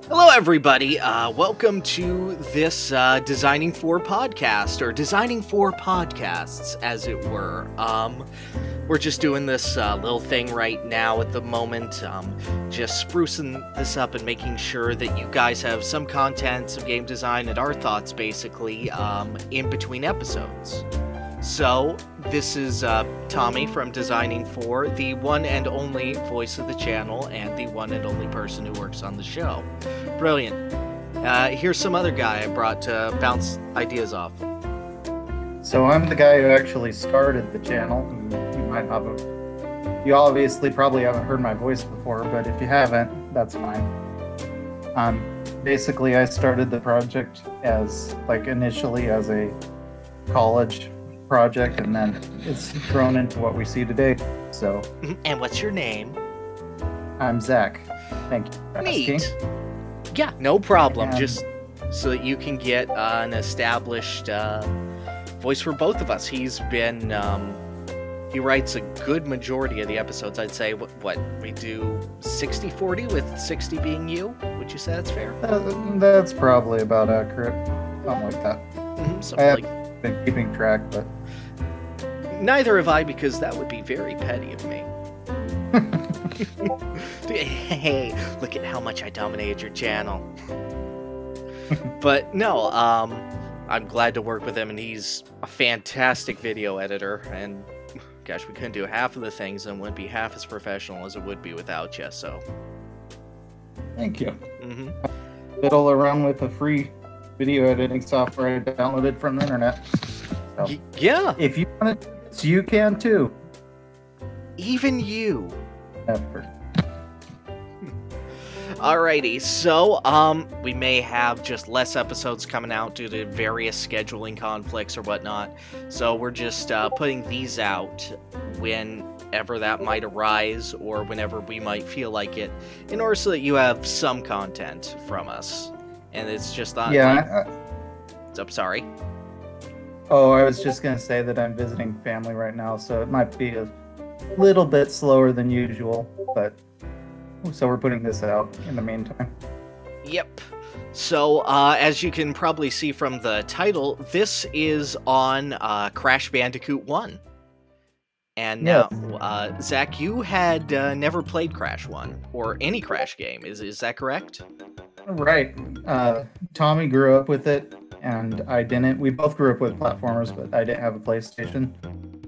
Hello, everybody. Welcome to this Designing for podcast, or Designing for Podcasts, as it were. We're just doing this little thing right now at the moment, just sprucing this up and making sure that you guys have some content, some game design, and our thoughts, basically, in between episodes. So, this is Tommy from Designing For, the one and only voice of the channel, and the one and only person who works on the show. Brilliant. Here's some other guy I brought to bounce ideas off. So I'm the guy who actually started the channel. You obviously probably haven't heard my voice before, but if you haven't, that's fine. Basically, I started the project as, initially as a college project, and then it's grown into what we see today. So. And what's your name? I'm Zach. Thank you for asking. Neat. Yeah, no problem. Just so that you can get an established voice for both of us. He's been, he writes a good majority of the episodes. I'd say, what we do 60-40, with 60 being you? Would you say that's fair? That's probably about accurate. Something like that. Something I haven't been keeping track, but... Neither have I, because that would be very petty of me. Hey, look at how much I dominated your channel. But no, I'm glad to work with him, and he's a fantastic video editor, and gosh, we couldn't do half of the things and wouldn't be half as professional as it would be without you, so. Thank you. Fiddle around with a free video editing software I downloaded from the internet. So, yeah. If you want to, so you can too. Even you. Effort. Alrighty, so, we may have just less episodes coming out due to various scheduling conflicts or whatnot, so we're just, putting these out whenever that might arise, or whenever we might feel like it, in order so that you have some content from us, and it's just not... Yeah, I'm sorry. Oh, I was just gonna say that I'm visiting family right now, so it might be a little bit slower than usual, but... So we're putting this out in the meantime. Yep. So, as you can probably see from the title, this is on Crash Bandicoot 1. And now, Zach, you had never played Crash 1, or any Crash game, is that correct? Right. Tommy grew up with it, and I didn't. We both grew up with platformers, but I didn't have a PlayStation.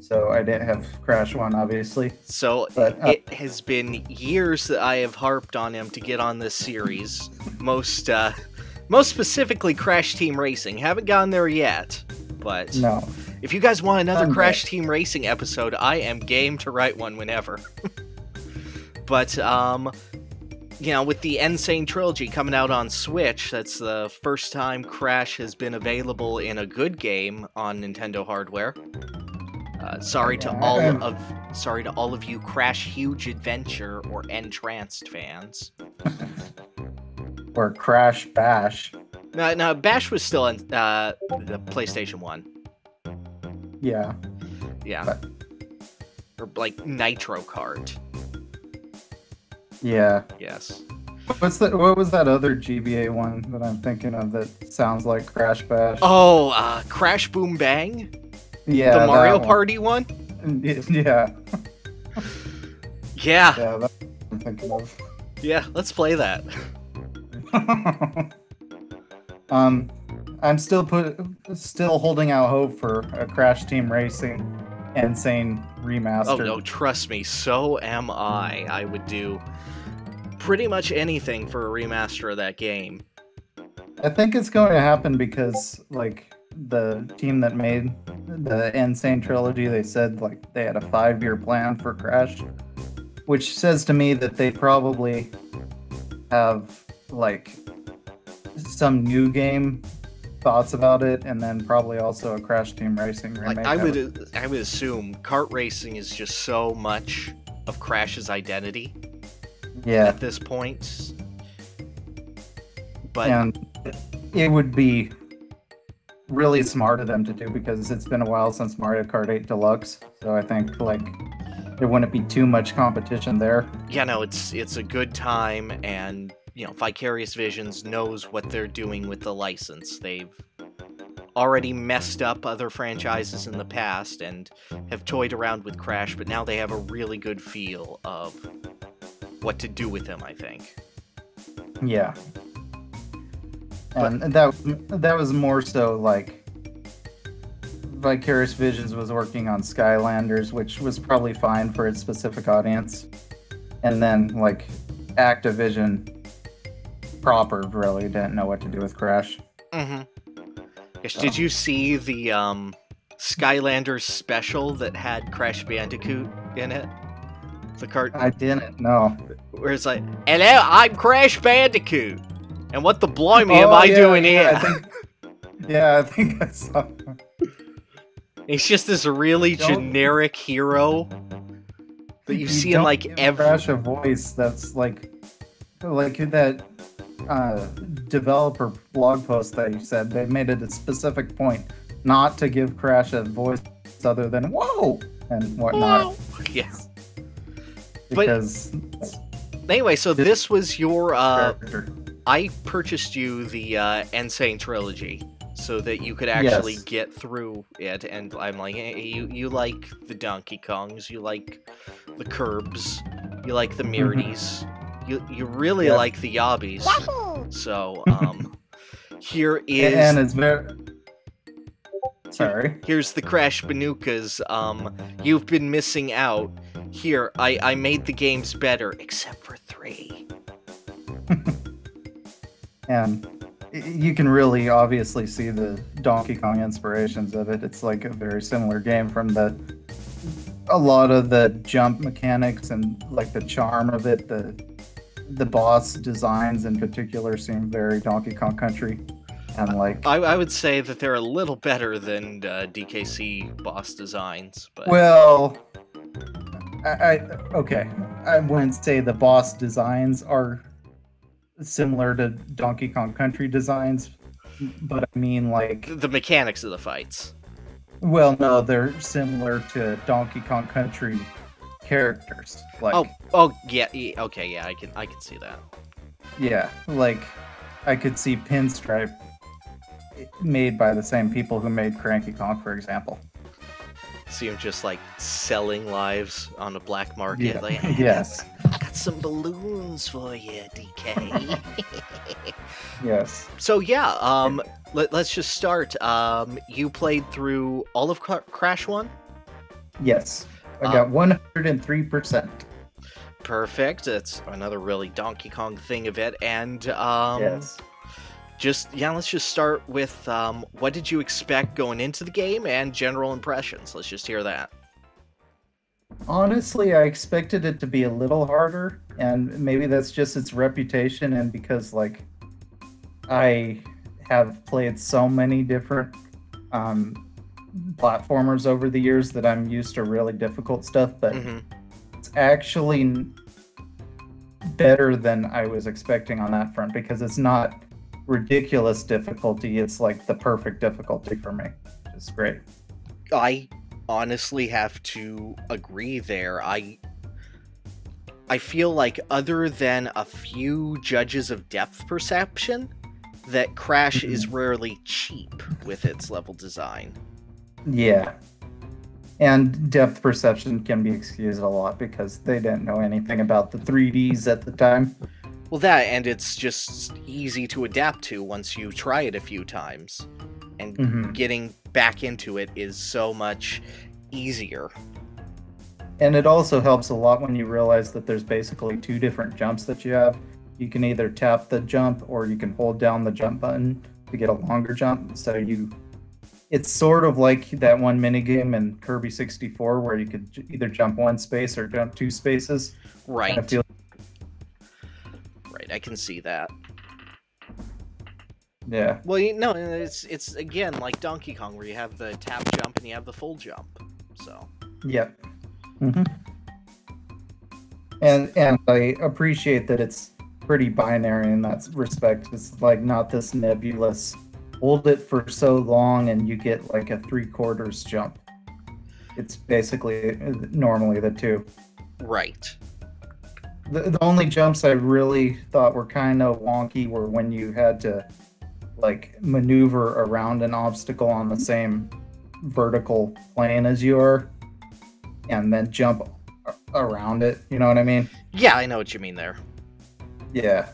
So I didn't have Crash 1, obviously. So it has been years that I have harped on him to get on this series. Most specifically Crash Team Racing. Haven't gotten there yet, but no. If you guys want another Crash Team Racing episode, I am game to write one whenever. But, you know, with the N. Sane Trilogy coming out on Switch, that's the first time Crash has been available in a good game on Nintendo hardware. Sorry to all of you Crash Huge Adventure or Entranced fans. Or Crash Bash. No, Bash was still on the PlayStation 1. Yeah. Yeah. But... Or like Nitro Kart. Yeah. Yes. What was that other GBA one that I'm thinking of that sounds like Crash Bash? Oh, Crash Boom Bang? Yeah, the Mario Party one? Yeah. Yeah. Yeah, that's what I'm thinking of. Yeah, let's play that. I'm still holding out hope for a Crash Team Racing Insane remaster. Oh no, trust me, so am I. I would do pretty much anything for a remaster of that game. I think it's going to happen because, like, the team that made the Insane Trilogy, they said, like, they had a 5-year plan for Crash, which says to me that they probably have, like, some new game thoughts about it, and then probably also a Crash Team Racing remake. Like, I would assume kart racing is just so much of Crash's identity. Yeah. At this point. But and it would be really smart of them to do, because it's been a while since Mario Kart 8 Deluxe, so I think, like, there wouldn't be too much competition there. Yeah, no, it's a good time, and Vicarious Visions knows what they're doing with the license. They've already messed up other franchises in the past and have toyed around with Crash, but now they have a really good feel of what to do with him, I think. Yeah. And that was more so like Vicarious Visions was working on Skylanders, which was probably fine for its specific audience. And then like Activision proper really didn't know what to do with Crash. Mm-hmm. Did you see the Skylanders special that had Crash Bandicoot in it? The cartoon? I didn't, no. Where it's like, hello, I'm Crash Bandicoot. And what the blimey am I doing here? I think I saw that. It's just this really generic hero that you see in like every Crash a voice that's like that developer blog post that you said. They made it a specific point not to give Crash a voice other than "whoa" and whatnot. Whoa. Yes. Because anyway, so this was your character. I purchased you the Insane Trilogy so that you could actually get through it, and I'm like, hey, you like the Donkey Kongs, you like the Curbs, you like the Mirities, you really like the Yabbies. So here is and it's very sorry. Here's the Crash Banukas. You've been missing out. Here, I made the games better, except for 3. And you can really obviously see the Donkey Kong inspirations of it. It's like a very similar game from a lot of the jump mechanics and like the charm of it. The boss designs in particular seem very Donkey Kong Country. And like I would say that they're a little better than DKC boss designs, but well, I wouldn't say the boss designs are similar to Donkey Kong Country designs, but I mean like the mechanics of the fights. Well, no, they're similar to Donkey Kong Country characters. Like okay, yeah, I can see that. Yeah, like I could see Pinstripe made by the same people who made Cranky Kong, for example. See him just like selling lives on the black market. Yeah. Like, Yes. Got some balloons for you, DK. Yes. So yeah, let's just start. You played through all of Crash 1? Yes. I got 103%. Perfect. That's another really Donkey Kong thing of it. And yes. Let's just start with what did you expect going into the game and general impressions. Let's just hear that. Honestly, I expected it to be a little harder, and maybe that's just its reputation, and because like I have played so many different platformers over the years that I'm used to really difficult stuff, but it's actually better than I was expecting on that front, because it's not ridiculous difficulty, it's like the perfect difficulty for me. It's great. I honestly have to agree there. I feel like other than a few judges of depth perception, that Crash is rarely cheap with its level design. Yeah. And depth perception can be excused a lot because they didn't know anything about the 3Ds at the time. Well, that, and it's just easy to adapt to once you try it a few times. And getting back into it is so much easier. And it also helps a lot when you realize that there's basically 2 different jumps that you have. You can either tap the jump or you can hold down the jump button to get a longer jump. So it's sort of like that one minigame in Kirby 64 where you could either jump 1 space or jump 2 spaces. Right. Kind of Right, I can see that. Yeah. Well, it's again like Donkey Kong where you have the tap jump and you have the full jump. So. Yep. And I appreciate that it's pretty binary in that respect. It's like not this nebulous, hold it for so long and you get like a 3/4 jump. It's basically normally the 2. Right. The only jumps I really thought were kind of wonky were when you had to like maneuver around an obstacle on the same vertical plane as you are, and then jump around it. You know what I mean? Yeah, I know what you mean there. Yeah,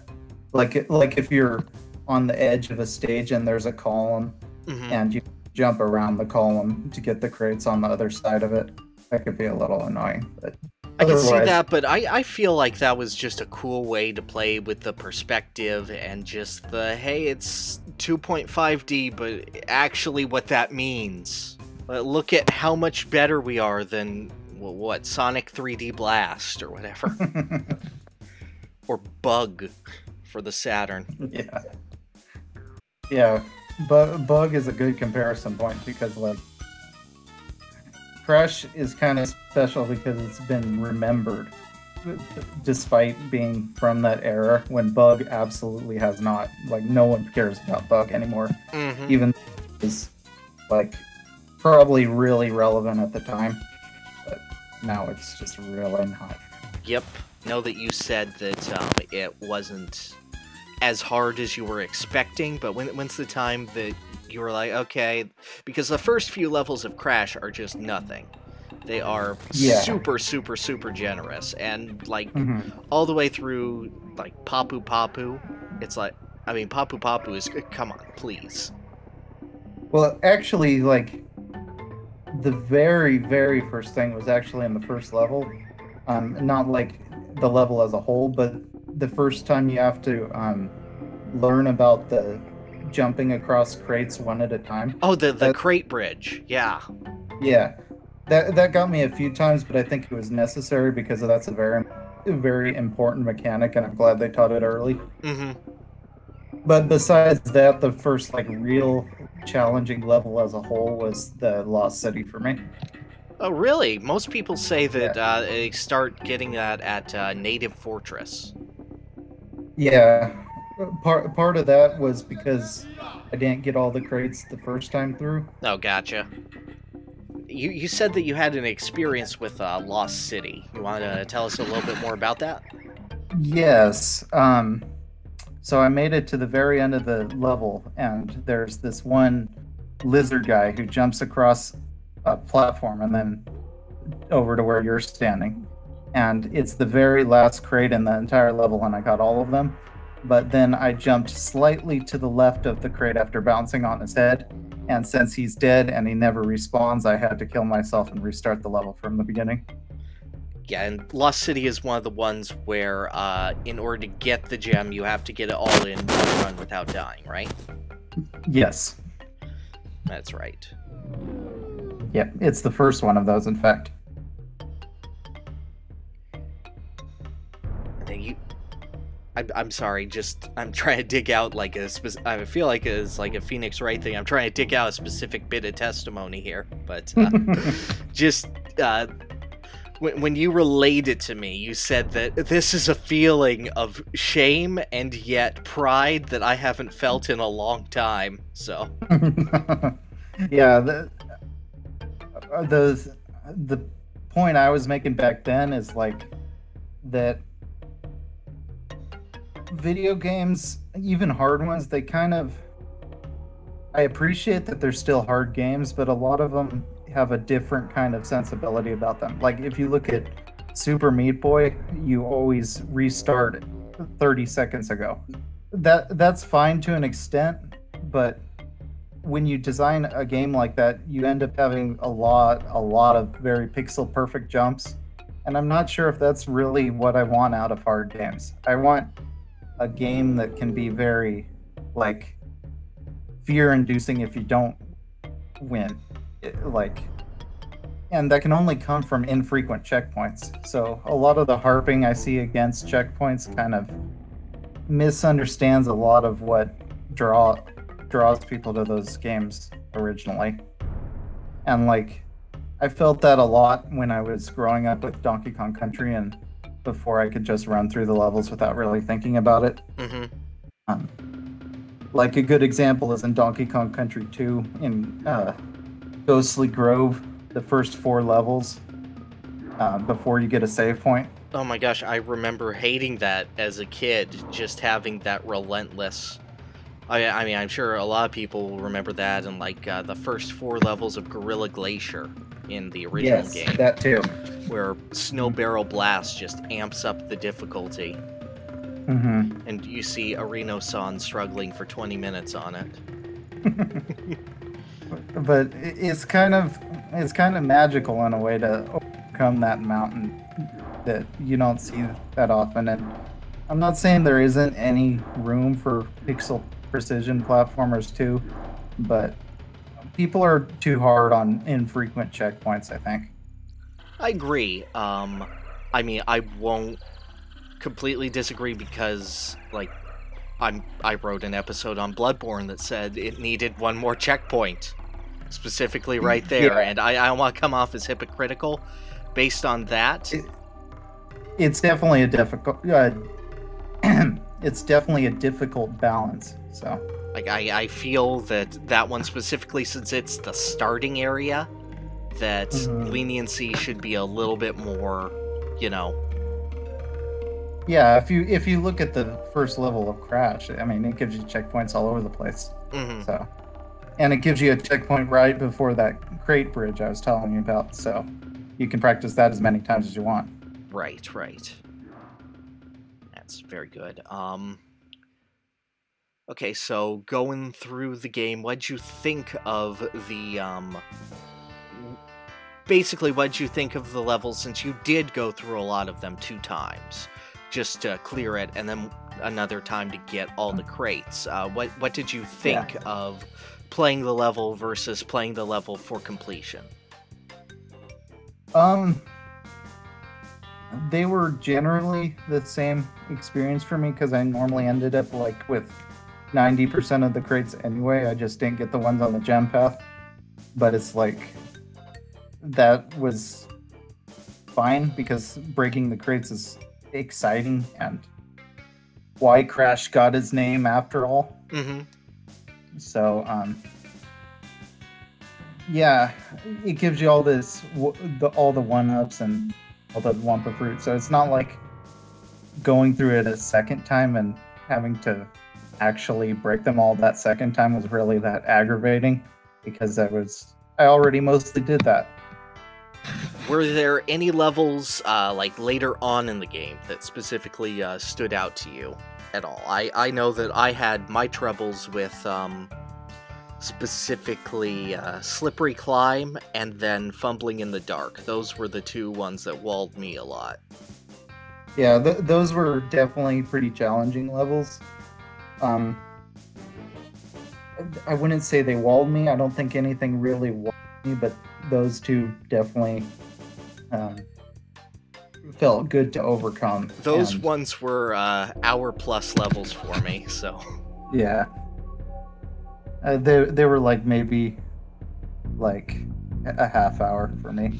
like if you're on the edge of a stage and there's a column, and you jump around the column to get the crates on the other side of it. That could be a little annoying, but I can see that, but I feel like that was just a cool way to play with the perspective and just the, hey, it's 2.5D, but actually what that means. Look at how much better we are than, what, Sonic 3D Blast or whatever. Or Bug for the Saturn. Yeah. Yeah, but Bug is a good comparison point because, like, Crash is kind of special because it's been remembered despite being from that era when Bug absolutely has not. Like, no one cares about Bug anymore. Even though it's, like, probably really relevant at the time, but now it's just really not. Yep. Know that you said that it wasn't as hard as you were expecting, but when's the time that you were like, okay, because the first few levels of Crash are just nothing. They are super, super, super generous, and like all the way through like Papu Papu, it's like, I mean, Papu Papu is, come on, please. Well, actually, like the very, very first thing was actually in the first level, not like the level as a whole, but the first time you have to learn about the jumping across crates one at a time. Oh, the crate bridge, yeah. Yeah, that got me a few times, but I think it was necessary because that's a very, very important mechanic, and I'm glad they taught it early. But besides that, the first like real challenging level as a whole was the Lost City for me. Oh, really? Most people say that they start getting that at Native Fortress. Yeah, part of that was because I didn't get all the crates the first time through. Oh, gotcha. You said that you had an experience with Lost City. You want to tell us a little bit more about that? Yes. So I made it to the very end of the level, and there's this one lizard guy who jumps across a platform and then over to where you're standing. And it's the very last crate in the entire level, and I got all of them. But then I jumped slightly to the left of the crate after bouncing on his head. And since he's dead and he never respawns, I had to kill myself and restart the level from the beginning. Yeah, and Lost City is one of the ones where, in order to get the gem, you have to get it all in one run without dying, right? Yes. That's right. Yep, it's the first one of those, in fact. I'm sorry, I'm trying to dig out like I feel like it's like a Phoenix Wright thing. I'm trying to dig out a specific bit of testimony here, but when you relayed it to me, you said that this is a feeling of shame and yet pride that I haven't felt in a long time. So, yeah, the point I was making back then is like that. Video games, even hard ones, they kind of... I appreciate that they're still hard games, but a lot of them have a different kind of sensibility about them. Like, if you look at Super Meat Boy, you always restart 30 seconds ago. That's fine to an extent, but when you design a game like that, you end up having a lot of very pixel-perfect jumps, and I'm not sure if that's really what I want out of hard games. I want a game that can be very, like, fear-inducing if you don't win. And that can only come from infrequent checkpoints. So a lot of the harping I see against checkpoints kind of misunderstands a lot of what draws people to those games originally. And, like, I felt that a lot when I was growing up with Donkey Kong Country and before I could just run through the levels without really thinking about it. Like a good example is in Donkey Kong Country 2 in Ghostly Grove, the first 4 levels before you get a save point. Oh my gosh, I remember hating that as a kid, just having that relentless... I mean, I'm sure a lot of people will remember that in, like, the first 4 levels of Gorilla Glacier in the original game. Yes, that too. Where Snow Barrel Blast just amps up the difficulty. Mm-hmm. And you see Areno-san struggling for 20 minutes on it. But it's kind of magical in a way to overcome that mountain that you don't see that often. And I'm not saying there isn't any room for pixel precision platformers too, but people are too hard on infrequent checkpoints, I think. I agree. I mean, I won't completely disagree because, like, I wrote an episode on Bloodborne that said it needed one more checkpoint, specifically right there, Yeah. and I don't want to come off as hypocritical based on that. It's definitely a difficult. It's definitely a difficult balance. So, Like, I feel that one specifically, since it's the starting area, that leniency should be a little bit more, you know. yeah, if you look at the first level of Crash, I mean, it gives you checkpoints all over the place. Mm-hmm. So, and it gives you a checkpoint right before that crate bridge I was telling you about. So, you can practice that as many times as you want. Right. That's very good. Okay, so going through the game, what'd you think of the, basically, what'd you think of the levels, since you did go through a lot of them 2 times, just to clear it, and then another time to get all the crates? What did you think of playing the level versus playing the level for completion? They were generally the same experience for me because I normally ended up like with 90% of the crates anyway. I just didn't get the ones on the gem path. But it's like that was fine because breaking the crates is exciting and why Crash got his name after all. Mm-hmm. So, yeah, it gives you all this, all the one-ups and all the Wumpa fruit. So it's not like going through it a second time and having to actually break them all that second time was really that aggravating because I already mostly did that. Were there any levels, like, later on in the game that specifically stood out to you at all? I know that I had my troubles with, specifically, Slippery Climb and then Fumbling in the Dark. Those were the 2 ones that walled me a lot. Yeah, those were definitely pretty challenging levels. I wouldn't say they walled me. I don't think anything really walled me, but those 2 definitely felt good to overcome. Those ones were hour-plus levels for me, so... Yeah. They were like maybe like a half hour for me.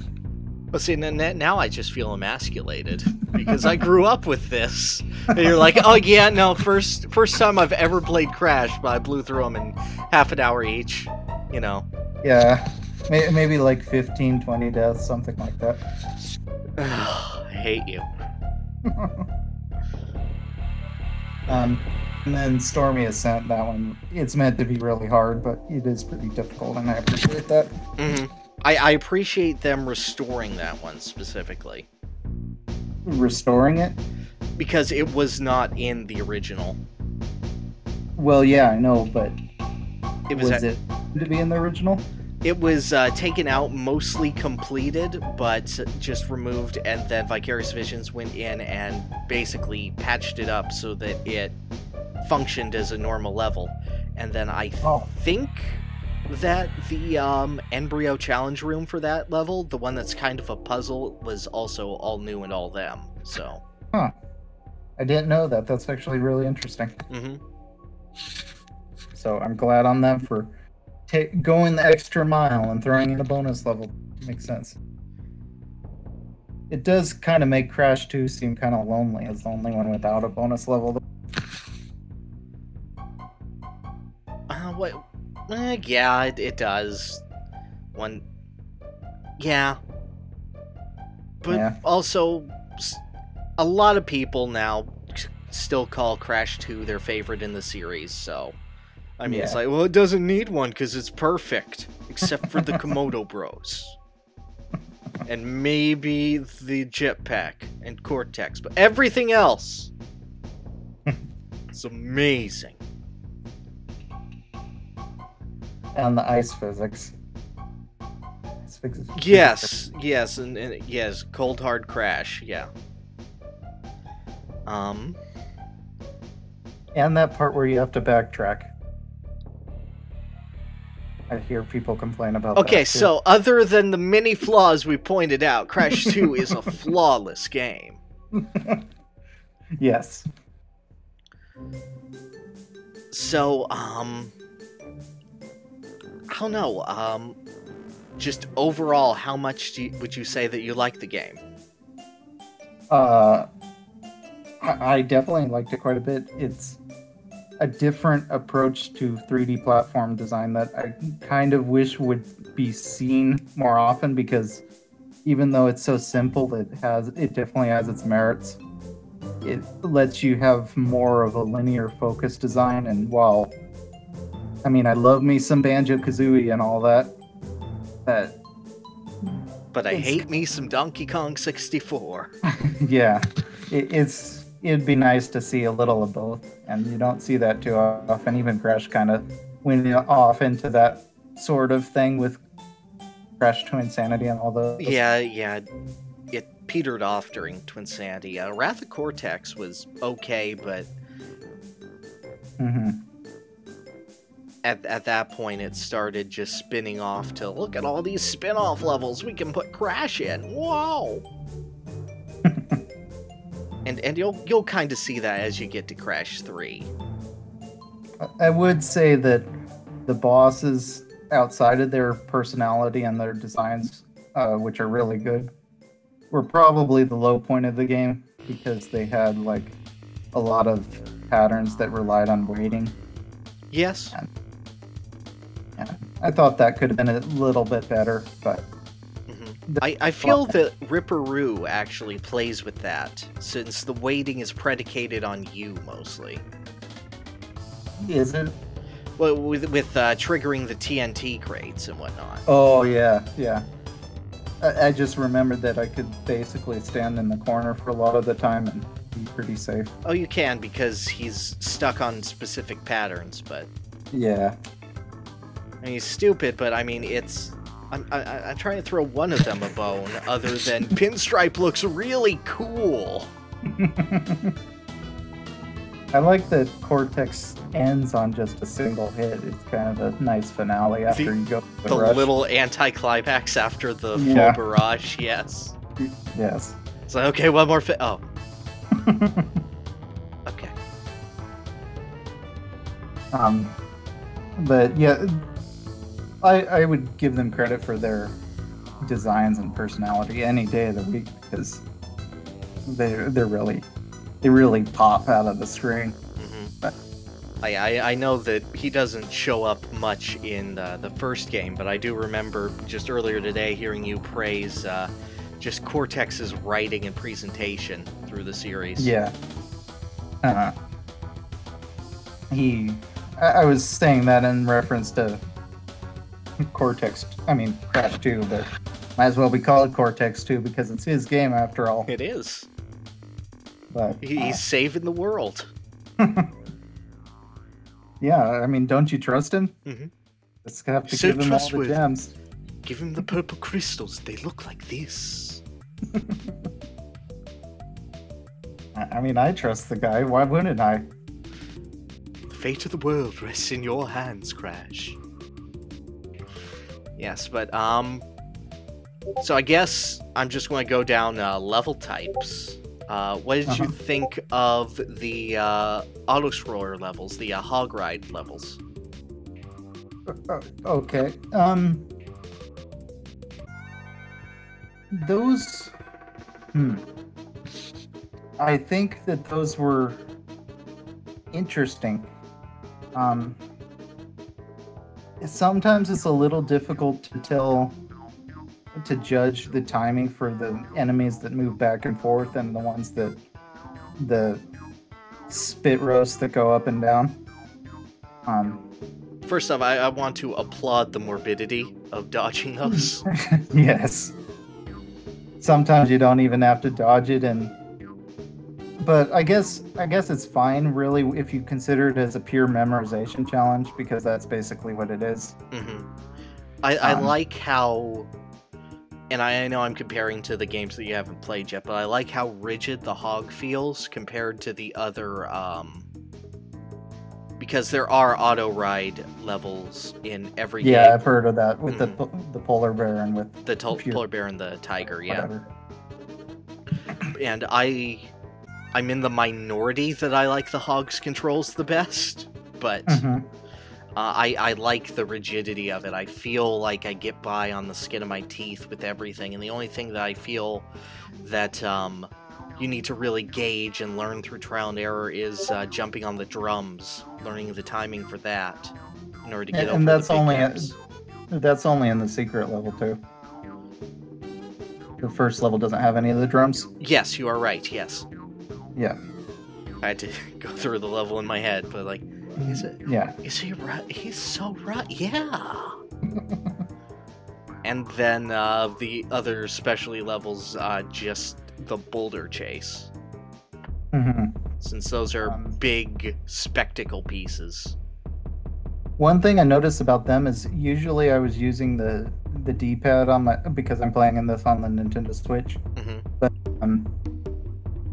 Well, see, now I just feel emasculated because I grew up with this. And you're like, oh yeah, no, first time I've ever played Crash, but I blew through them in half an hour each, you know. Yeah, maybe like 15, 20 deaths, something like that. I hate you. And then Stormy Ascent, that one, it's meant to be really hard, but it is pretty difficult, and I appreciate that. Mm-hmm. I appreciate them restoring that one specifically. Restoring it? Because it was not in the original. Well, yeah, I know, but Was it to be in the original? It was taken out, mostly completed, but just removed, and then Vicarious Visions went in and basically patched it up so that it functioned as a normal level. And then I think that the Embryo Challenge Room for that level, the one that's kind of a puzzle, was also all new and all them, so... Huh. I didn't know that. That's actually really interesting. Mm-hmm. So I'm glad on them for going the extra mile and throwing in a bonus level. Makes sense. It does kind of make Crash 2 seem kind of lonely as the only one without a bonus level. Yeah, it does. Yeah. But also, a lot of people now still call Crash 2 their favorite in the series, so... I mean, it's like, well, it doesn't need one because it's perfect. Except for the Komodo Bros. And maybe the jetpack and Cortex. But everything else is amazing. And the ice physics. Yes, and yes, Cold Hard Crash, yeah. And that part where you have to backtrack. I hear people complain about that. Okay, so other than the many flaws we pointed out, Crash 2 is a flawless game. Yes. So, I don't know, just overall, how much would you say that you like the game? I definitely liked it quite a bit. It's a different approach to 3D platform design that I kind of wish would be seen more often, because even though it's so simple, it definitely has its merits. It lets you have more of a linear focus design, and while I mean I love me some Banjo-Kazooie and all that, but I hate me some Donkey Kong 64. Yeah, it'd be nice to see a little of both, and you don't see that too often. Even Crash kind of went off into that sort of thing with Crash Twinsanity and all those. Yeah, it petered off during Twinsanity. Wrath of Cortex was okay, but at that point it started just spinning off to, look at all these spin-off levels we can put Crash in. Whoa! And you'll kind of see that as you get to Crash 3. I would say that the bosses, outside of their personality and their designs, which are really good, were probably the low point of the game, because they had like a lot of patterns that relied on waiting. Yes. And, yeah, I thought that could have been a little bit better, but I feel that Ripperoo actually plays with that, since the waiting is predicated on you, mostly. Is it? Well, with triggering the TNT crates and whatnot. Oh, yeah. I just remembered that I could basically stand in the corner for a lot of the time and be pretty safe. Oh, you can, because he's stuck on specific patterns, but... Yeah. I mean, he's stupid, but I mean, it's... I'm trying to throw one of them a bone, other than Pinstripe looks really cool. I like that Cortex ends on just a single hit. It's kind of a nice finale after you go to the rush. Little anti-climax after the full barrage, yes. Yes. It's like, okay, one more oh. Okay. But yeah, I would give them credit for their designs and personality any day of the week, because they really pop out of the screen. But I know that he doesn't show up much in the first game, but I do remember just earlier today hearing you praise just Cortex's writing and presentation through the series. Yeah. I was saying that in reference to Crash 2, but might as well be called Cortex 2 because it's his game after all. It is. But he's saving the world. Yeah, I mean, don't you trust him? Just have to give him all the gems. Give him the purple crystals. They look like this. I mean, I trust the guy. Why wouldn't I? The fate of the world rests in your hands, Crash. Yes, but, so I guess I'm just going to go down level types. What did you think of the auto-scroller levels, the hog ride levels? Okay. Those... I think that those were interesting. Sometimes it's a little difficult to tell to judge the timing for the enemies that move back and forth and the ones that the spit roasts that go up and down. First off, I want to applaud the morbidity of dodging those. Yes. Sometimes you don't even have to dodge it, but I guess it's fine, really, if you consider it as a pure memorization challenge, because that's basically what it is. Mm-hmm. I like how, and I know I'm comparing to the games that you haven't played yet, but I like how rigid the hog feels compared to the other, because there are auto ride levels in every game. Yeah, I've heard of that with the polar bear and with the polar bear and the tiger. Yeah, whatever. And I'm in the minority that I like the hog's controls the best, but I like the rigidity of it. I feel like I get by on the skin of my teeth with everything, and the only thing that I feel that you need to really gauge and learn through trial and error is jumping on the drums, learning the timing for that in order to get over that's the big only gaps. That's only in the secret level too. The first level doesn't have any of the drums. Yes, you are right. Yes. Yeah. I had to go through the level in my head, but like, is it? Yeah. Is he right? He's so right. Yeah. And then the other specialty levels, just the boulder chase. Since those are big spectacle pieces. One thing I noticed about them is usually I was using the D-pad on because I'm playing this on the Nintendo Switch. But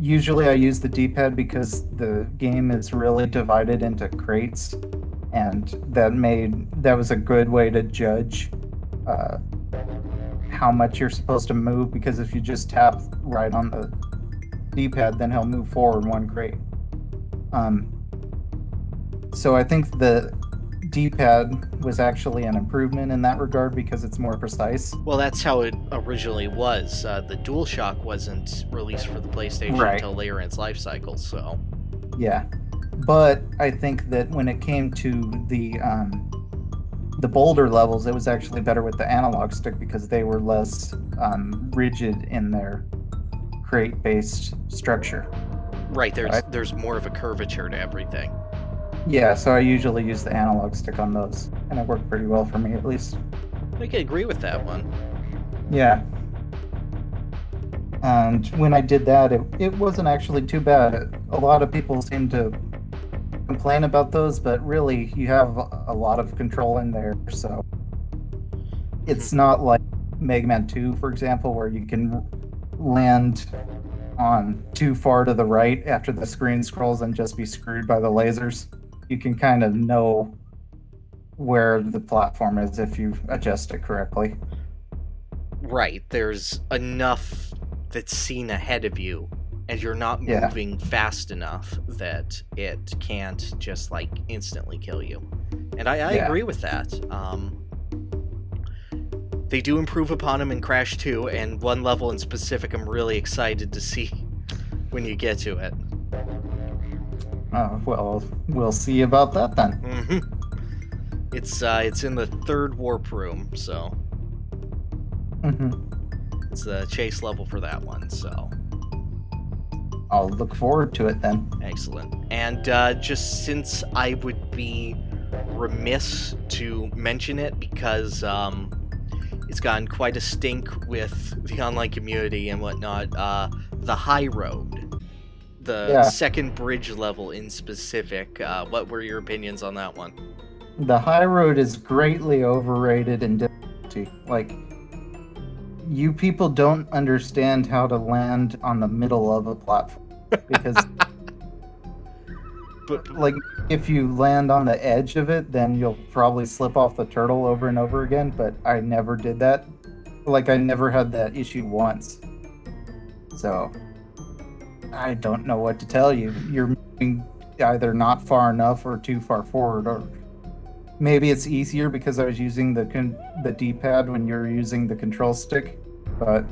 usually I use the D-pad because the game is really divided into crates, and that was a good way to judge how much you're supposed to move, because if you just tap right on the D-pad, then he'll move forward one crate. So I think the D-pad was actually an improvement in that regard because it's more precise. Well, that's how it originally was. The DualShock wasn't released for the PlayStation until later in its life cycle, so... Yeah. But I think that when it came to the boulder levels, it was actually better with the analog stick because they were less rigid in their crate-based structure. Right, there's more of a curvature to everything. Yeah, so I usually use the analog stick on those, and it worked pretty well for me, at least. I can agree with that one. Yeah. And when I did that, it wasn't actually too bad. A lot of people seem to complain about those, but really, you have a lot of control in there, so... It's not like Mega Man 2, for example, where you can land on too far to the right after the screen scrolls and just be screwed by the lasers. You can kind of know where the platform is if you adjust it correctly. Right, there's enough that's seen ahead of you, and you're not moving fast enough that it can't just, like, instantly kill you. And I agree with that. They do improve upon them in Crash 2, and one level in specific I'm really excited to see when you get to it. Well, we'll see about that then. It's in the third warp room, so it's the chase level for that one. So I'll look forward to it then. Excellent. And just since I would be remiss to mention it because it's gotten quite a stink with the online community and whatnot, the High Road. The second bridge level in specific. What were your opinions on that one? The High Road is greatly overrated in difficulty. Like, you people don't understand how to land on the middle of a platform. Because, like, if you land on the edge of it, then you'll probably slip off the turtle over and over again, but I never did that. Like, I never had that issue once. So... I don't know what to tell you. You're moving either not far enough or too far forward, or maybe it's easier because I was using the D-pad when you're using the control stick. But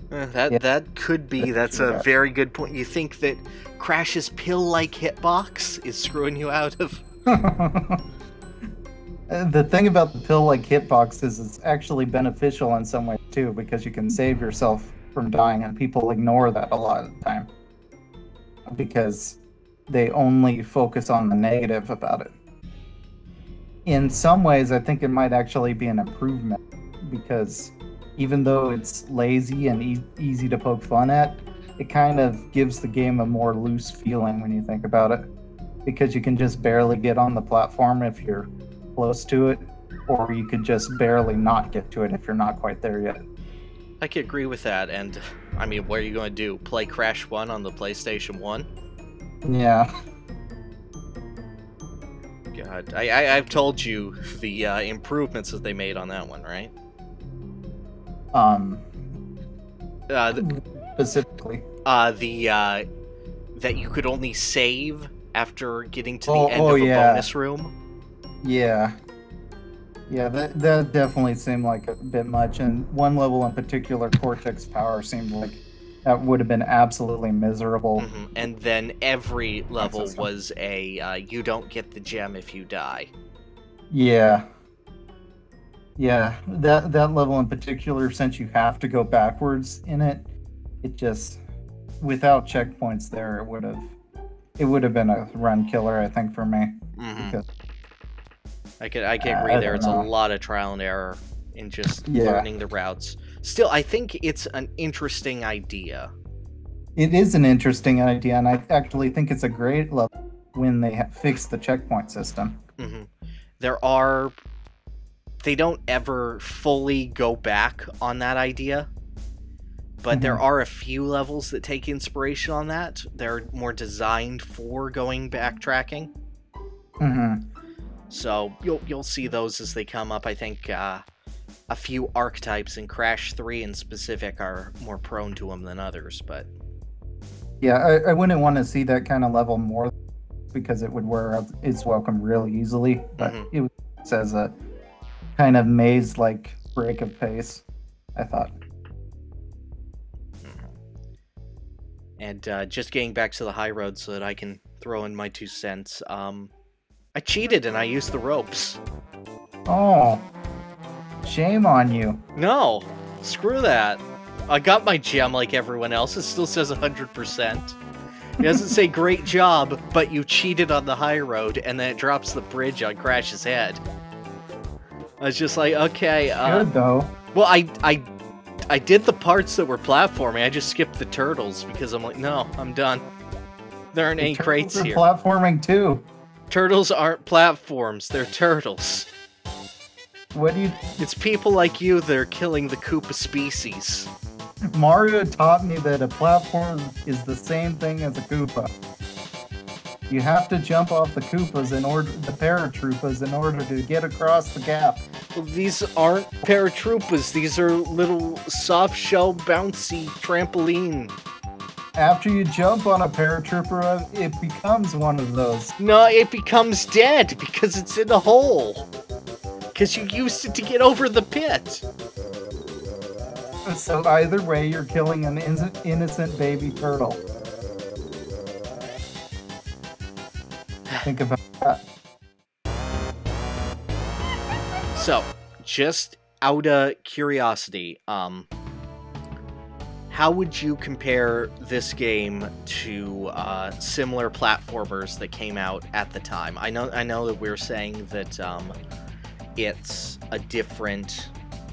that could be. That's a very good point. You think that Crash's pill-like hitbox is screwing you out of? The thing about the pill-like hitbox is it's actually beneficial in some way too, because you can save yourself from dying, and people ignore that a lot of the time because they only focus on the negative about it. In some ways, I think it might actually be an improvement, because even though it's lazy and easy to poke fun at, it kind of gives the game a more loose feeling when you think about it, because you can just barely get on the platform if you're close to it, or you could just barely not get to it if you're not quite there yet. I could agree with that, and I mean, what are you going to do? Play Crash 1 on the PlayStation 1? Yeah. God, I've told you the improvements that they made on that one, right? Specifically. That you could only save after getting to the end of a bonus room. Yeah. Yeah, that definitely seemed like a bit much, and one level in particular, Cortex Power, seemed like that would have been absolutely miserable. Mm-hmm. And then every level was a you don't get the gem if you die. Yeah. Yeah, that level in particular, since you have to go backwards in it, it just, without checkpoints there, it would have been a run killer, I think, for me. Mm-hmm. Because, I can agree there. It's a lot of trial and error in just learning the routes. Still, I think it's an interesting idea. It is an interesting idea, and I actually think it's a great level when they fix the checkpoint system. Mm-hmm. They don't ever fully go back on that idea, but there are a few levels that take inspiration on that. They're more designed for going backtracking. Mm-hmm. So you'll see those as they come up. I think a few archetypes in Crash 3 in specific are more prone to them than others, but... Yeah, I wouldn't want to see that kind of level more, because it would wear out its welcome real easily, but it was as a kind of maze-like break of pace, I thought. And just getting back to the high road so that I can throw in my 2 cents, I cheated and I used the ropes. Oh, shame on you. No, screw that. I got my gem like everyone else. It still says 100%. It doesn't say great job, but you cheated on the high road, and then it drops the bridge on Crash's head. I was just like, okay. Good though. Well, I did the parts that were platforming. I just skipped the turtles because I'm like, no, I'm done. There aren't any crates here. Platforming too. Turtles aren't platforms. They're turtles. What do you... It's people like you that are killing the Koopa species. Mario taught me that a platform is the same thing as a Koopa. You have to jump off the Koopas the paratroopers in order to get across the gap. Well, these aren't paratroopers. These are little soft shell bouncy trampoline. After you jump on a paratrooper, it becomes one of those. No, it becomes dead because it's in a hole. Because you used it to get over the pit. So either way, you're killing an innocent baby turtle. Think about that. So, just out of curiosity, how would you compare this game to similar platformers that came out at the time? I know that we're saying that it's a different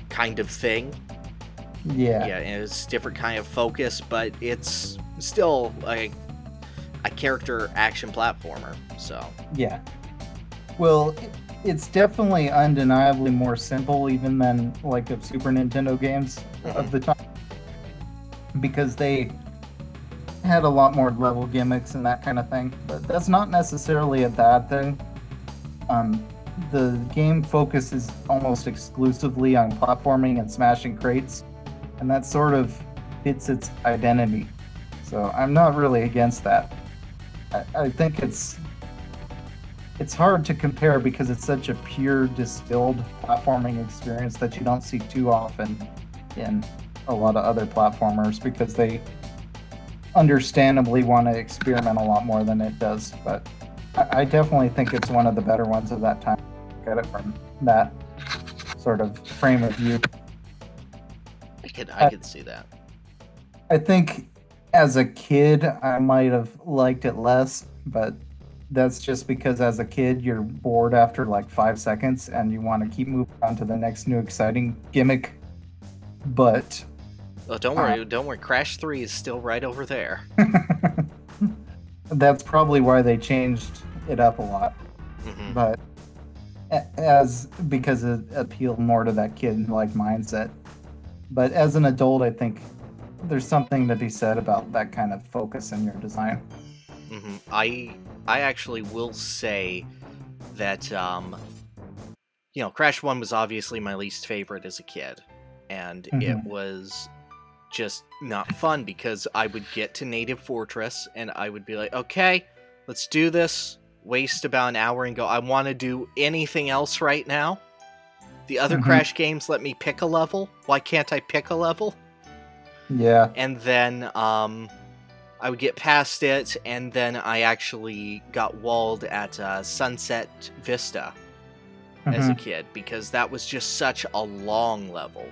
kind of thing. Yeah. Yeah, and it's a different kind of focus, but it's still a character action platformer, so... Yeah. Well, it's definitely undeniably more simple even than, like, the Super Nintendo games of the time. Because they had a lot more level gimmicks and that kind of thing. But that's not necessarily a bad thing. The game focuses almost exclusively on platforming and smashing crates. And that sort of fits its identity. So I'm not really against that. I think it's hard to compare because it's such a pure, distilled platforming experience that you don't see too often in a lot of other platformers, because they understandably want to experiment a lot more than it does. But I definitely think it's one of the better ones of that time. Look at it from that sort of frame of view. I could see that. I think as a kid, I might have liked it less, but that's just because as a kid, you're bored after like 5 seconds and you want to keep moving on to the next new exciting gimmick. But Oh, don't worry. Crash 3 is still right over there. that's probably why they changed it up a lot. Mm-hmm. But because it appealed more to that kid-like mindset. But as an adult, I think there's something to be said about that kind of focus in your design. Mm-hmm. I actually will say that Crash 1 was obviously my least favorite as a kid, and it was just not fun because I would get to Native Fortress and I would be like, okay, let's do this, waste about an hour and go, I want to do anything else right now. The other Crash games let me pick a level. Why can't I pick a level? Yeah. And then I would get past it, and then I actually got walled at Sunset Vista as a kid, because that was just such a long level.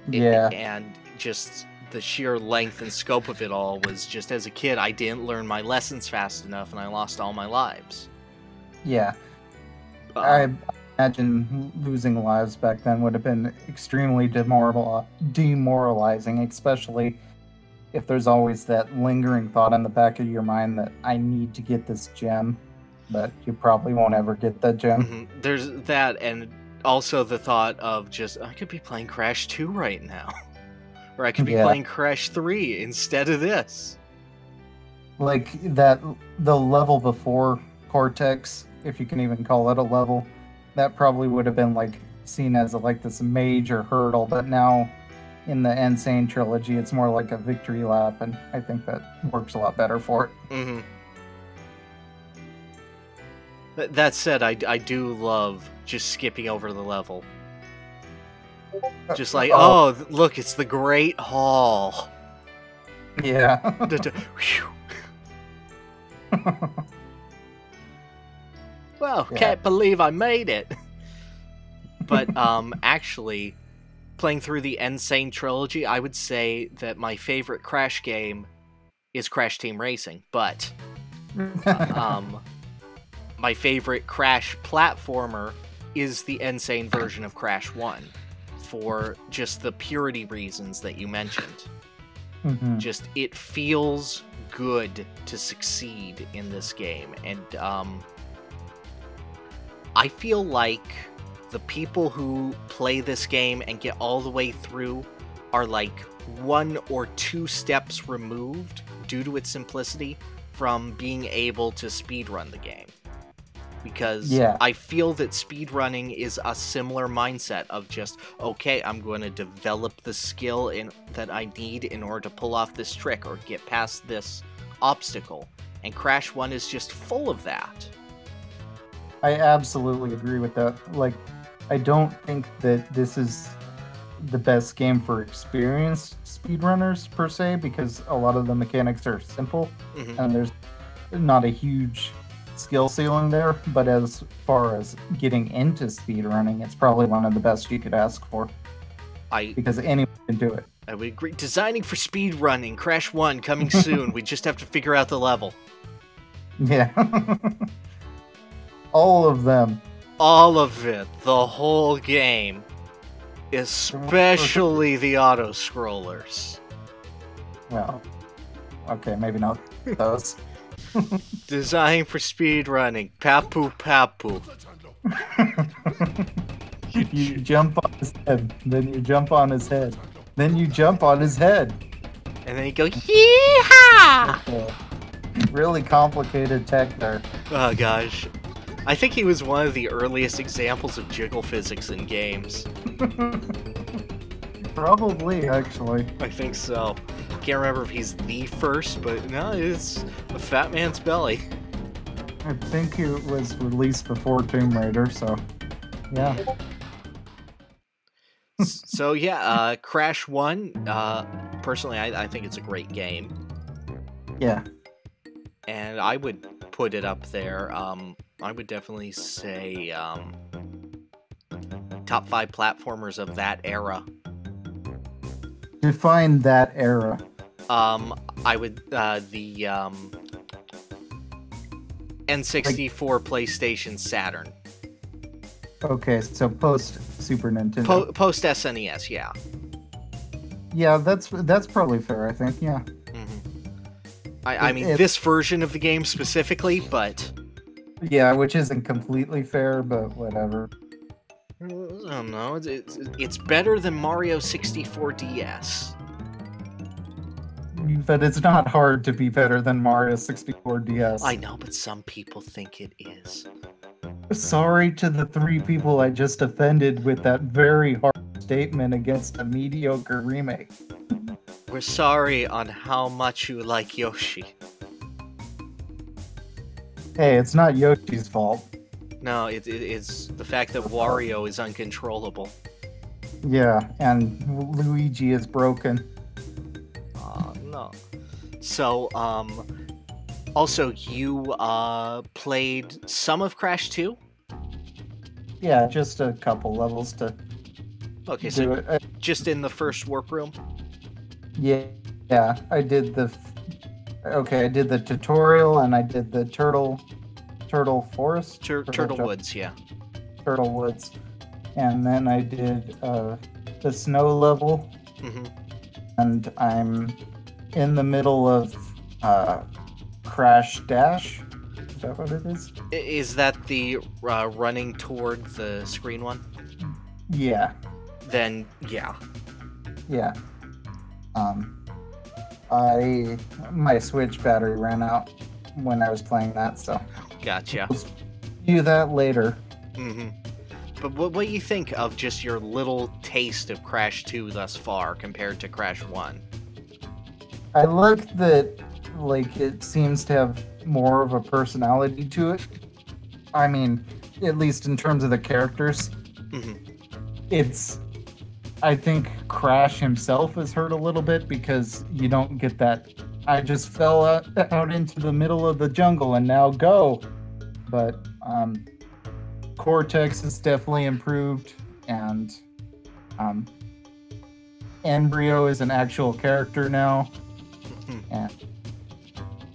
Yeah. And just the sheer length and scope of it all was just, as a kid, I didn't learn my lessons fast enough, and I lost all my lives. Yeah. I imagine losing lives back then would have been extremely demoralizing, especially if there's always that lingering thought in the back of your mind that I need to get this gem, but you probably won't ever get that gem. Mm-hmm. There's that, and also the thought of just, I could be playing Crash 2 right now. Or I could be playing Crash 3 instead of this. Like the level before Cortex, if you can even call it a level, that probably would have been like seen as this major hurdle, but now in the N. Sane Trilogy, it's more like a victory lap, and I think that works a lot better for it. Mm-hmm. That said, I do love just skipping over the level. Just like, oh, look, it's the Great Hall. Yeah. Well, can't believe I made it. But actually, playing through the N. Sane Trilogy, I would say that my favorite Crash game is Crash Team Racing, but my favorite Crash platformer is the N. Sane version of Crash 1, for just the purity reasons that you mentioned. Just, it feels good to succeed in this game, and I feel like the people who play this game and get all the way through are like 1 or 2 steps removed, due to its simplicity, from being able to speedrun the game. Because I feel that speedrunning is a similar mindset of just, okay, I'm going to develop the skill that I need in order to pull off this trick or get past this obstacle. And Crash 1 is just full of that. I absolutely agree with that. Like, I don't think that this is the best game for experienced speedrunners per se, because a lot of the mechanics are simple and there's not a huge skill ceiling there. But as far as getting into speedrunning, it's probably one of the best you could ask for. Because anyone can do it. I would agree. Designing for speedrunning, Crash 1 coming soon. We just have to figure out the level. Yeah. All of them. All of it. The whole game. Especially the auto-scrollers. Well, okay, maybe not those. Design for speedrunning. Papu Papu. You jump on his head, then you jump on his head, then you jump on his head. And then you go, yee-haw! Really complicated tech there. Oh gosh. I think he was one of the earliest examples of jiggle physics in games. Probably, actually. I think so. Can't remember if he's the first, but no, it's a fat man's belly. I think it was released before Tomb Raider, so yeah. So yeah, Crash 1, personally I think it's a great game. Yeah. And I would put it up there. I would definitely say top 5 platformers of that era. Define that era. I would the N64, PlayStation, Saturn. Okay, so post Super Nintendo. Post SNES, yeah. Yeah, that's probably fair, I think, yeah. I mean, this version of the game specifically, but... Yeah, which isn't completely fair, but whatever. I don't know. It's better than Mario 64 DS. But it's not hard to be better than Mario 64 DS. I know, but some people think it is. Sorry to the 3 people I just offended with that very hard statement against a mediocre remake. We're sorry on how much you like Yoshi. Hey, it's not Yoshi's fault. No, it's the fact that Wario is uncontrollable. Yeah, and Luigi is broken. No. So, also, you, played some of Crash 2? Yeah, just a couple levels to Okay, do so it. just in the first warp room? Yeah, I did the... Okay, I did the tutorial, and I did the Turtle Forest? Turtle Woods, yeah. Turtle Woods. And then I did the snow level, and I'm in the middle of Crash Dash. Is that what it is? Is that the running toward the screen one? Yeah. Then, yeah. Yeah. My Switch battery ran out when I was playing that, so Gotcha. I'll do that later. But what do you think of just your little taste of Crash 2 thus far compared to Crash 1? I like that, like, it seems to have more of a personality to it. I mean, at least in terms of the characters. It's... I think Crash himself is hurt a little bit because you don't get that... I just fell out into the middle of the jungle and now go. But Cortex is definitely improved, and Embryo is an actual character now. And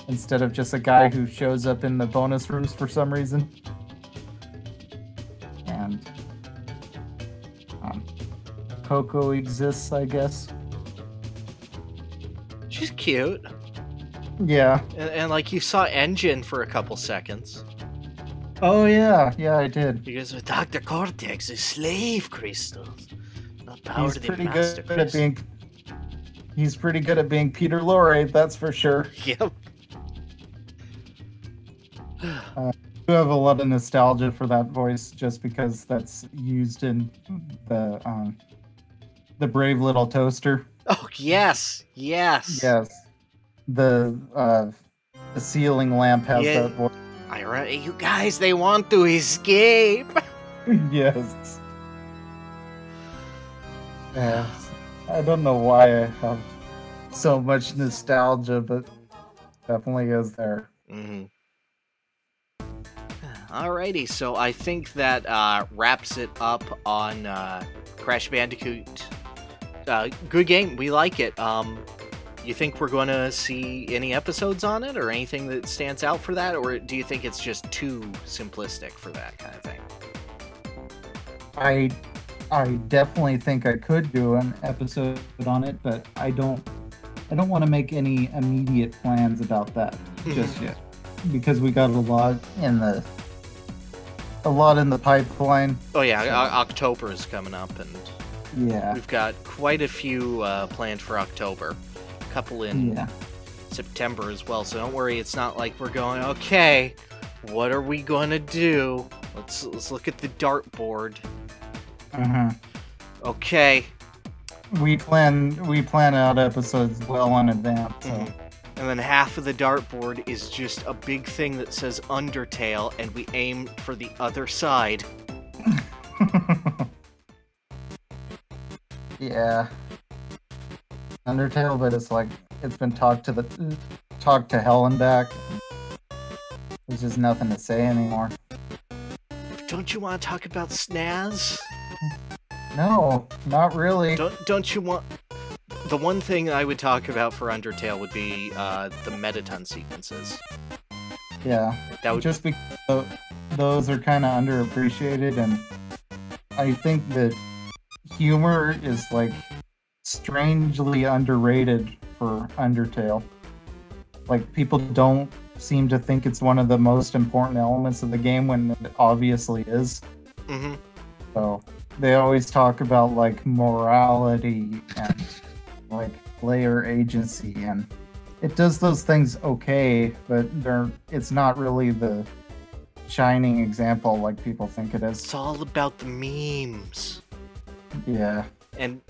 instead of just a guy who shows up in the bonus rooms for some reason. And Coco exists, I guess. She's cute. Yeah. And like, you saw Engine for a couple seconds. Oh, yeah. Yeah, I did. Because with Dr. Cortex is slave crystals, not power He's to the pretty master good at being... He's pretty good at being Peter Lorre, that's for sure. Yep. I do have a lot of nostalgia for that voice, just because that's used in the Brave Little Toaster. Oh, yes. Yes. Yes. The ceiling lamp has that voice. You guys, they want to escape. Yes. Yes. I don't know why I have so much nostalgia, but definitely is there. Alrighty, so I think that wraps it up on Crash Bandicoot. Good game, we like it. You think we're going to see any episodes on it, or anything that stands out for that, or do you think it's just too simplistic for that kind of thing? I definitely think I could do an episode on it, but I don't want to make any immediate plans about that just yet, because we got a lot in the pipeline. Oh yeah, so. October is coming up, and yeah, we've got quite a few planned for October. A couple in September as well. So don't worry, it's not like we're going, okay, what are we gonna do? Let's look at the dartboard. Okay. We plan out episodes well in advance. So. And then half of the dartboard is just a big thing that says Undertale, and we aim for the other side. Yeah. Undertale, but it's like it's been talked to hell and back. There's just nothing to say anymore. Don't you want to talk about SNAS? No, not really. Don't you want... The one thing I would talk about for Undertale would be the Mettaton sequences. Yeah, That would just because those are kind of underappreciated, and I think that humor is like strangely underrated for Undertale. Like, people don't seem to think it's one of the most important elements of the game when it obviously is. Mm-hmm. So they always talk about like morality and like player agency, and it does those things okay, but it's not really the shining example like people think it is. It's all about the memes. Yeah. And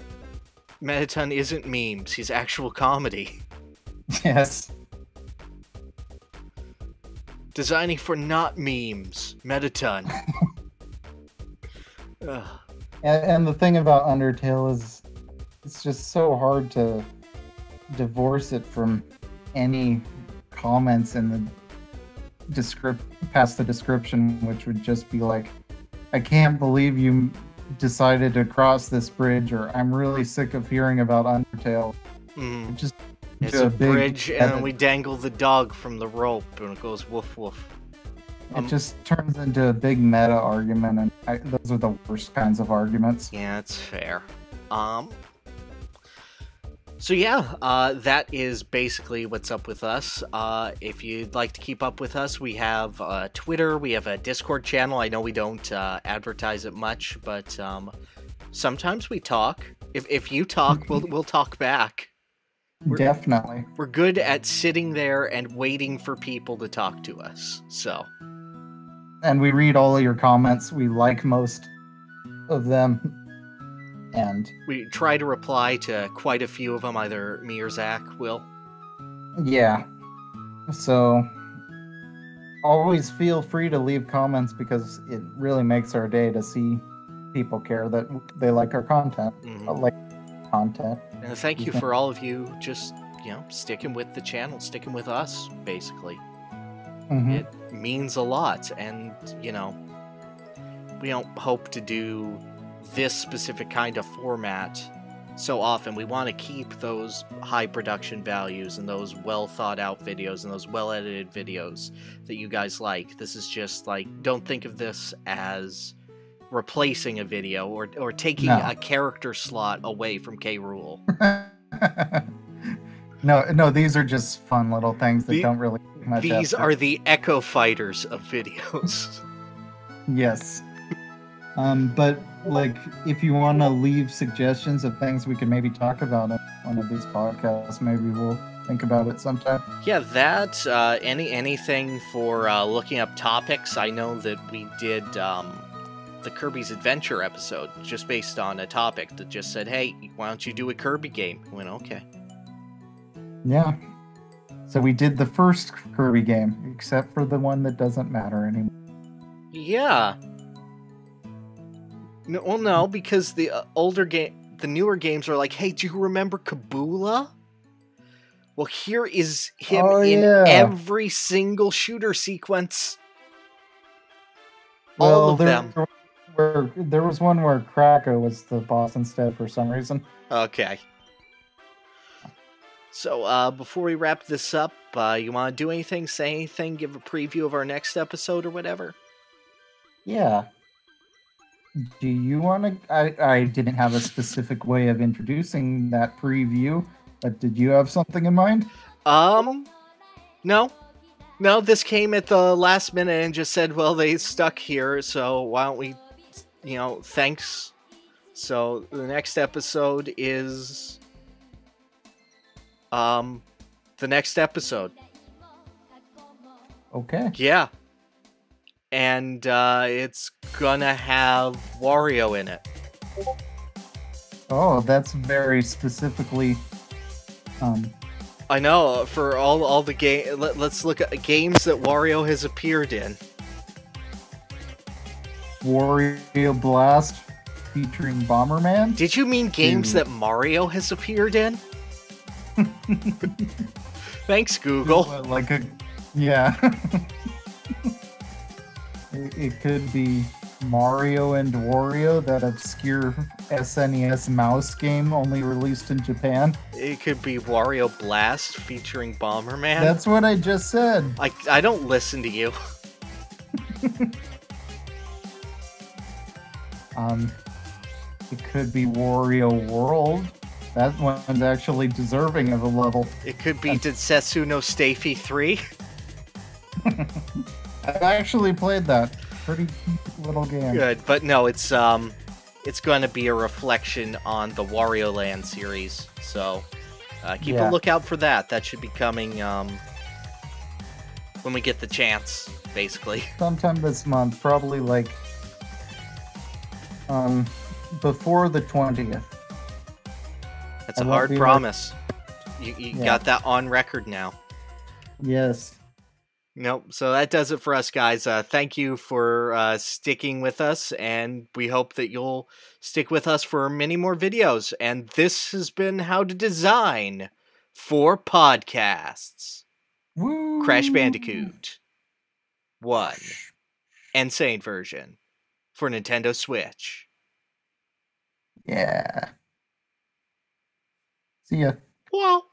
Mettaton isn't memes, he's actual comedy. Yes. Designing for not memes, Mettaton. And the thing about Undertale is it's just so hard to divorce it from any comments in the past the description, which would just be like, I can't believe you decided to cross this bridge, or I'm really sick of hearing about Undertale. Just it's a bridge and we dangle the dog from the rope and it goes woof woof. It just turns into a big meta argument, and those are the worst kinds of arguments. Yeah, it's fair. So yeah, that is basically what's up with us. If you'd like to keep up with us, we have Twitter, we have a Discord channel. I know we don't advertise it much, but sometimes we talk. If you talk, we'll talk back. Definitely. We're good at sitting there and waiting for people to talk to us. So. And we read all of your comments. We like most of them. And we try to reply to quite a few of them, either me or Zach will. Yeah. So always feel free to leave comments, because it really makes our day to see people care that they like our content. Like content. And thank you for all of you just, sticking with the channel, sticking with us, basically. It means a lot, and, we don't hope to do this specific kind of format so often. We want to keep those high production values and those well thought out videos and those well edited videos that you guys like. This is just like, don't think of this as replacing a video or taking a character slot away from K. Rool. No, these are just fun little things that don't really much These effort. are the Echo Fighters of videos. Yes. But like, if you want to leave suggestions of things we could maybe talk about in one of these podcasts, maybe we'll think about it sometime. Yeah, that anything for looking up topics. I know that we did the Kirby's Adventure episode just based on a topic that just said, "Hey, why don't you do a Kirby game?" I went, okay. Yeah. So we did the first Kirby game, except for the one that doesn't matter anymore. Yeah. No, well, no, because the the newer games are like, hey, do you remember Kabula? Well, here is him in every single shooter sequence. All of them. There was one where Krako was the boss instead for some reason. Okay. So, before we wrap this up, you want to do anything, say anything, give a preview of our next episode or whatever? Yeah. Do you want to... I didn't have a specific way of introducing that preview, but did you have something in mind? No. No, this came at the last minute and just said, well, they stuck here, so why don't we, thanks. So, the next episode is... the next episode. Okay. Yeah. And, it's gonna have Wario in it. Oh, that's very specifically, I know, for all the game, let's look at games that Wario has appeared in. Wario Blast featuring Bomberman? Did you mean games that Mario has appeared in? Thanks, Google. Yeah. It could be Mario and Wario, that obscure SNES mouse game only released in Japan. It could be Wario Blast featuring Bomberman. That's what I just said. I don't listen to you. It could be Wario World. That one's actually deserving of a level. It could be Densetsu no Stafy 3. I've actually played that. Pretty little game. Good, but no, it's going to be a reflection on the Wario Land series. So keep a lookout for that. That should be coming when we get the chance, basically. Sometime this month, probably like before the 20th. That's a hard promise. You got that on record now. Yes. Nope. So that does it for us, guys. Thank you for sticking with us, and we hope that you'll stick with us for many more videos. And this has been How to Design for Podcasts. Woo! Crash Bandicoot 1 Insane version for Nintendo Switch. Yeah. See ya. Wow.